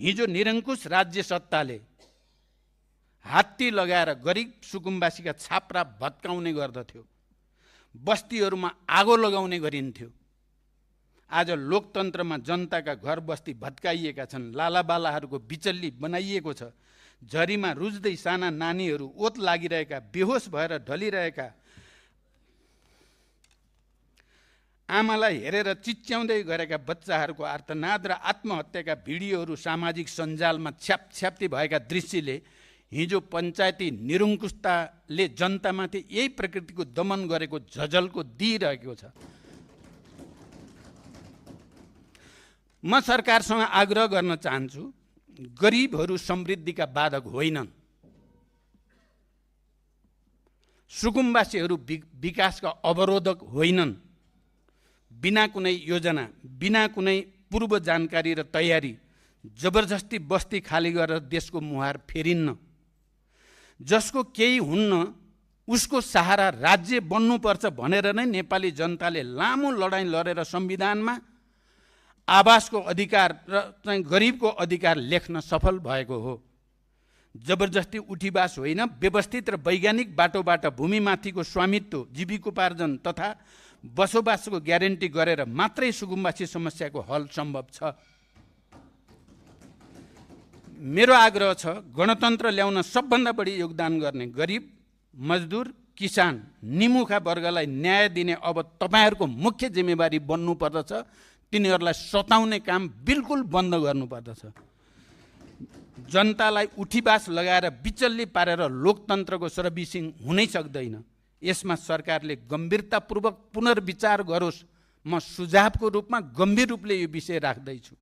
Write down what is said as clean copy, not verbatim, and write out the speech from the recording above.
हिजो निरङ्कुश राज्य सत्ताले हात्ती लगाएर गरिब सुकुम्बासीका छाप्रा भत्काउने गर्दथ्यो, बस्तीहरूमा आगो लगाउने गरिन्थ्यो। आज लोकतन्त्रमा जनताका घर बस्ती भत्काइएका छन्, लालाबालाहरूको बिचल्ली बनाइएको छ। झरीमा रुज्दै साना नानीहरू ओत लागिरहेका, बेहोस भएर ढलिरहेका, आमालाई हेरेर चिच्याउँदै गरेका बच्चाहरूको आर्तनाद र आत्महत्याका भिडियोहरू सामाजिक सञ्जालमा छ्यापछ्याप्ती भएका दृश्यले हिजो पञ्चायती निरङ्कुशताले जनतामाथि यही प्रकृतिको दमन गरेको झझल्को दिइरहेको छ। म सरकारसँग आग्रह गर्न चाहन्छु, गरिबहरू समृद्धिका बाधक होइनन्, सुकुम्बासीहरू विकासका अवरोधक होइनन्। बिना कुनै योजना, बिना कुनै पूर्व जानकारी र तयारी जबरजस्ती बस्ती खाली गरेर देशको मुहार फेरिन्न। जसको केही हुन्न उसको सहारा राज्य बन्नुपर्छ भनेर नै नेपाली जनताले लामो लडाईँ लडेर संविधानमा आवासको अधिकार र चाहिँ गरिबको अधिकार लेख्न सफल भएको हो। जबरजस्ती उठीवास होइन, व्यवस्थित र वैज्ञानिक बाटोबाट भूमिमाथिको स्वामित्व, जीविकोपार्जन तथा बसोबासको ग्यारेन्टी गरेर मात्रै सुकुम्बासी समस्याको हल सम्भव छ। मेरो आग्रह छ, गणतन्त्र ल्याउन सबभन्दा बढी योगदान गर्ने गरिब, मजदुर, किसान, निमुखा वर्गलाई न्याय दिने अब तपाईहरूको मुख्य जिम्मेवारी बन्नुपर्दछ। तिनीहरूलाई सताउने काम बिल्कुल बन्द गर्नुपर्दछ। जनतालाई उठीवास लगाएर बिचल्ली पारेर लोकतन्त्रको सर्भिसिङ हुनै सक्दैन। यसमा सरकारले गम्भीरतापूर्वक पुनर्विचार गरोस्। म सुझावको रूपमा गम्भीर रूपले यो विषय राख्दैछु।